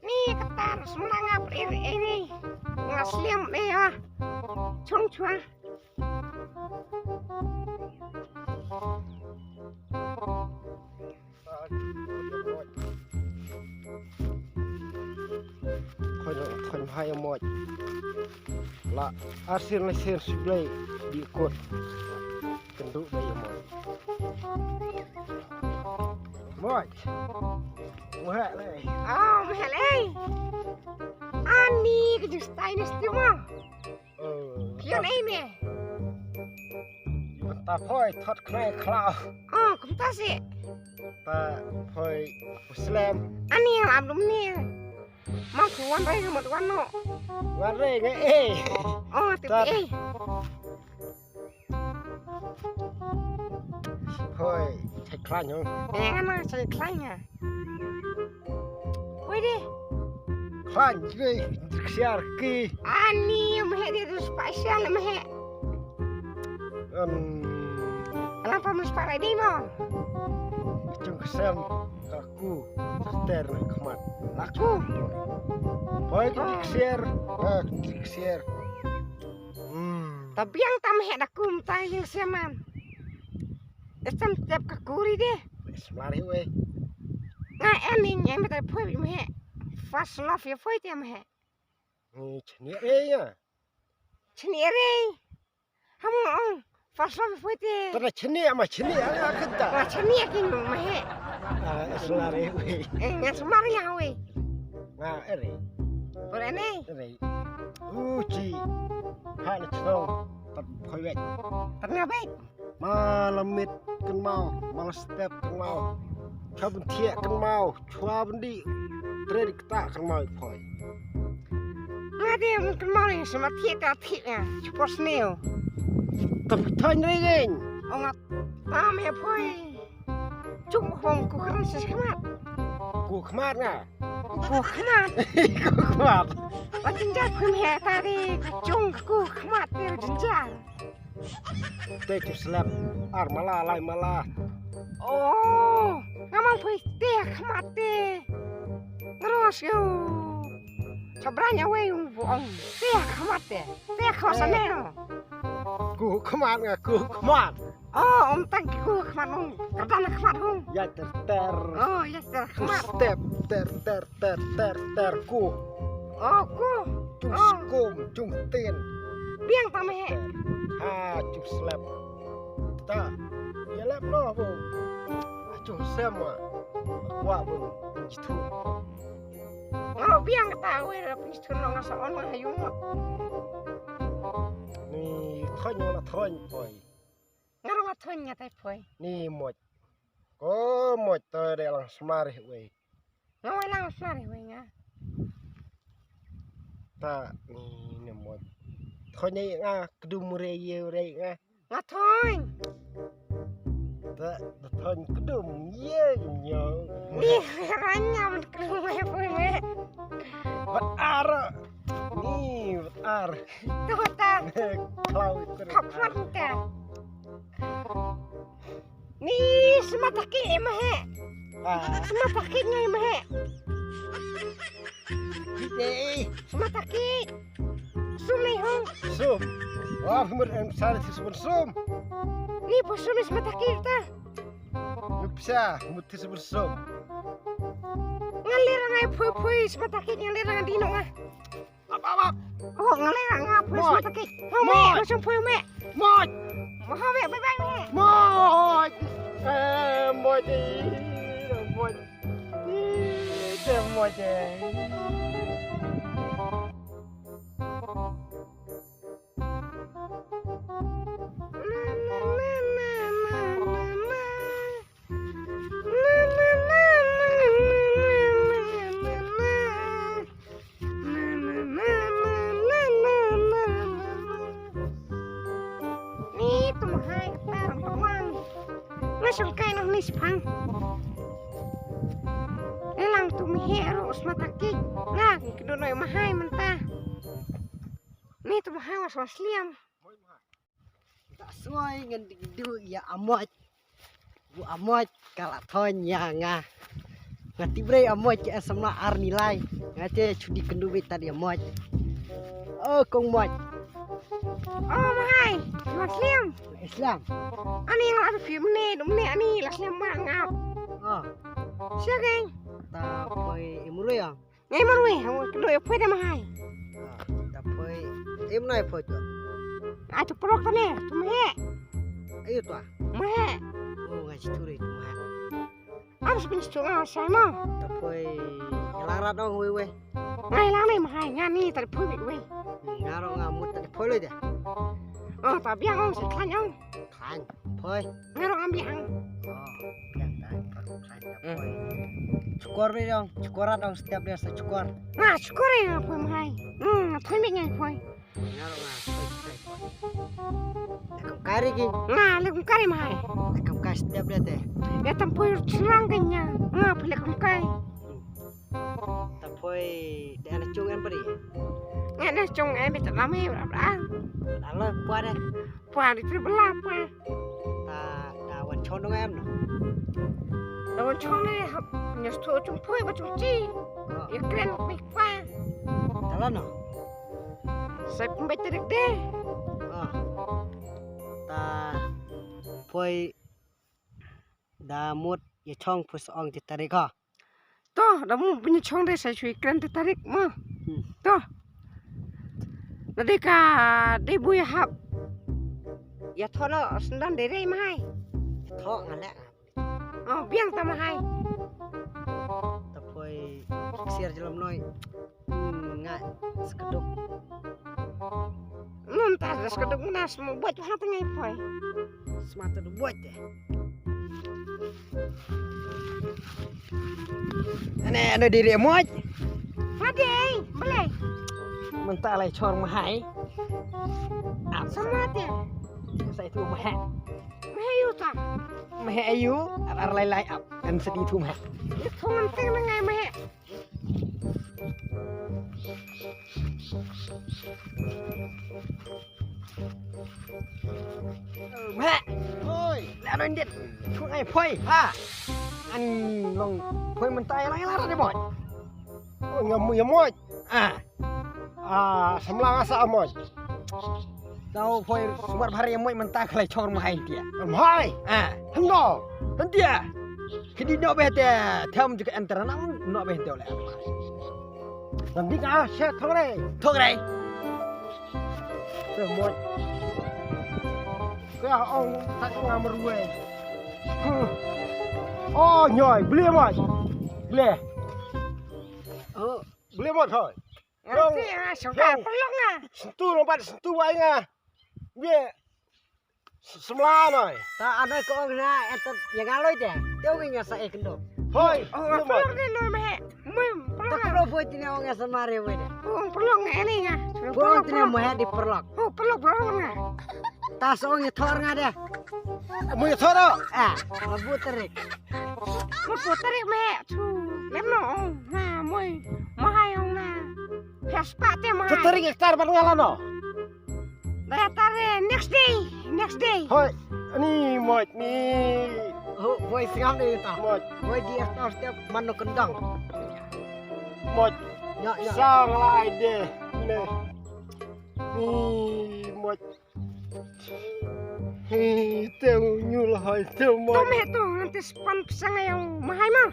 Ni kata semangat ini ngasliam ya chung chua Khoi hai moit la asin seblay diikut kenduk dari moit maheh le maheh le ani kejustai nestiwa kian ini ta phoi thot khai khlau kumta si ta phoi muslim ani yang abdum ni mau kuan rai sama tuan no wan re nge tapi phoi thai khlan yo mana saya klanya woi deh khlan ji siar ki ani maheh dia tu spesial maheh kenapa mesti pakai di mo chung kesem kaku ter khamat laku phoi diksiar tapi yang tameh aku mta yang siaman esam tiap kakuri deh semari we ngai ani nyai mta phoi maheh fast love ya phoi tiam maheh ni chni re ya chni re hamu fast love phoi te ta chni ama khata chni ki maheh semari we ngai semari ya we nga ere orane uci han chong pat phoi we tengah baik malamit kan mau mal step kan mau chabun thia kan mau chua bandi tre dikta kan mau phoi ngade mungkin mau ni sama thia ya cepos neo tập thanh đây geng ngat tam ya phoi chung hong ku kran sis khamat ku khmat nga ku khamat ku khmat wa jinjar phum he ta di chung ku khamat ter jinjar te tu slap ar mala lai mala oh ngamang phoi te khamat te ngeros yo sabranya we ong te khamat te khosane ku khmat nga ku khmat tang ku khamat ong kadana khamat ong ya ter ya ter khamat step ter ku ku tu skum chung tin biang tameh tu slap ta ya lap no bu chung sama wa bu jitu biang tahu ya pistun lo ngasaon mah hayu ni thonyo la thon phoi ngaro ngathonya tai phoi ni moit ko moit to de lang smari we ngawa lang sari we nga ta ni moit thonyi nga kedum re ye re nga ngathoy ta thon kedum ye nyo ni ranya man kedum we phoi we wat ar ni wat ar tuh ta klau khapmat ta ni semataki maheh semataki ngai maheh semataki sum ni hong sum wah humur em sare tisbun sum ni posum semataki ta bisa humur tisbun sum ngalir ngai phoi semataki ngalir ngai dino nga apa ngalir ngai phoi semataki me posum phoi me moit maheh me bye bye me moit moit moit moit Sungkai noh nis pang. Elang tu maheh ros mataki. Nah, kedono mahai mentah. Ni tu mahai was wasliam. tak suai ngan du ya amat Moit kalau thonya ngati bre moit ke sama ar nilai ngati cudi kenduit tadi moit. Oh kong moit. Oh mahai, Muslim. Islam. Ani yang ada film ni ani Muslim mangap. Oh, Siapa? ta poi imuru ya. Ngai marwe, kedua apa dah mahai? Ta poi imnai poi tu. Ada perok tu ni, tu mahai. Ayo tu. Mahai. Oh ngaji turi tu mah. Harus pencuri sama. Ta poi lara dong we. Ngai lah ni mahai, ngani tadi pun we. Ngaro ngamut tadi poi le dia. Oh, tapi yang saya tanya, Kan poi. ngaro ambil ang. Oh, yang tak kan ta poi. Cukur ni dong, cukuran dong setiap dia secukur. Nah, syukur ya apa mahai. Tuan ni ngai pun. Ngaro poi. Ekam kari gin. Nah, lekum kari mahai. Ekam kas setiap dia teh. Ya tempur serang kenya. Nah, boleh lekum kari. Ta poi de ana chungan pari. Ngai dah cung betul lama ya berapa? Alo puan deh. Puan itu berapa? Ta dawan chon dong em no. Daun cung ni punya stu cung pui macam ci. Ya keren baik pa. Dalan no. Saya pun baca deh. Oh. Ta poi damut ya chong pus ong di tarik ha. Toh, dah mu punya cung deh saya cuy keren tertarik mah. Toh. Nanti kah dia buaya hap. Ya thono sendan dere mahai. Tho ngalek. Oh, biang tak mahai. Ta poi siar jelam noi. Ngai sekeduk. Entah dah sekedar munas mau buat hati ngai poi. Semata du buat deh. Ana diri moit. Ada, boleh. Mentah lai chor mahai. Sama dia. Saya tu mahai. Mahayu tak. Mahai ayu ar lai up kan sedih tu mahai. Itu penting ngai mahai. Mahai. Oi, la don dit. Tu ai phoi ha. An long phoi mentah lai lara deh moit. Oh ngamu ya moit. Ah. Semlang asa moit. Tahu phoi subat hari moit mentah kelai chor mahai dia. Mahai. Hendo. Tentia. Kedi no bete, tham juga antara nak no bete oleh. Nanti kah saya thore. Thok rai. Tu moit. Kau ong tak ngamur we. Oh nyoi, beli moit. Beli. Oh, Beli moit thôi. Nanti sungkan pelong ah. Sentu lompat sentu ai nga. Dia semla rồi. ta ada ko na eto yang aloi deh. Teu nya sa ekendo. Thôi, Oh, beli moit. pelong ni no mahai. Mui Ta pelong. ko phoi tine ong samare we deh. Oh, pelong ni nga. Phoi tine mahai di perlok. Oh, pelong nga. Ta so ong thor nga deh. Mui thora. Abu terik. Một bộ tarik mahai. Tu, lemno. Nah, mui mahai ong na. Pespat mahai. Teterik hektar bar ngalano. Dah tarik next day. Thôi, ni moit ni Oh, phoi singam deh ta. moit Phoi di atas setiap mano kendang. moit Ya, ya. sang lại deh. Ni. Ni moit. Teu nyul hai teu Tu moit. mahai tu nanti span pisang yang mahai mah.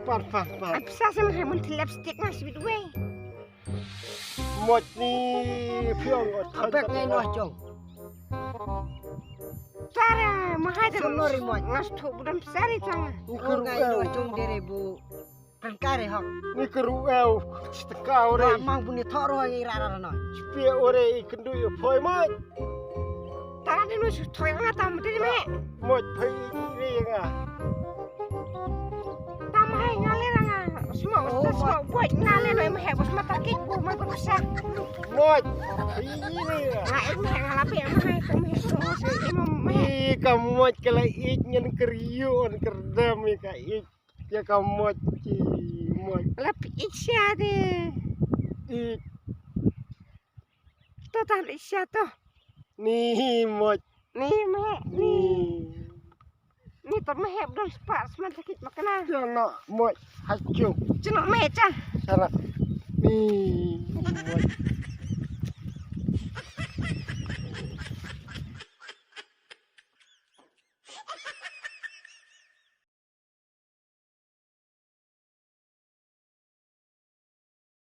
Pan pan pan. Bisa sama mahai mun lipstick mas bit we. Moit ni phiong ở Apek ngai no chong. Cara mahai tu Semua remote. ngas tu budan besar itu cang. Ukur ngai no chong dere bu. Pengkare hok. Ni keru el tekau Ora re. mang puni thoro ngai rara no. Pia ore ikendu yo phoi moit. Tara ni nu thoi nga tam de me. Moit phai ni nga. Tam mahai ngale nga. Semua buat ngale no mahai bos mata kik bu mai besar. Moit. Phai ni nga. Nah, ek mahai ngalapi mahai tu mahai tu mahai. Ih, kamu moit kala ik nyen kriyon kerdam ka ik. Ya kamu moit ki moit. Lapi isya de. Ik Tu tak isya tu. ni moit Ni mahai ni. ni tak maheh dol sepak seman sakit makanan. Jangan moit hacung. Cenok maheh cah. Sana. Ni moit.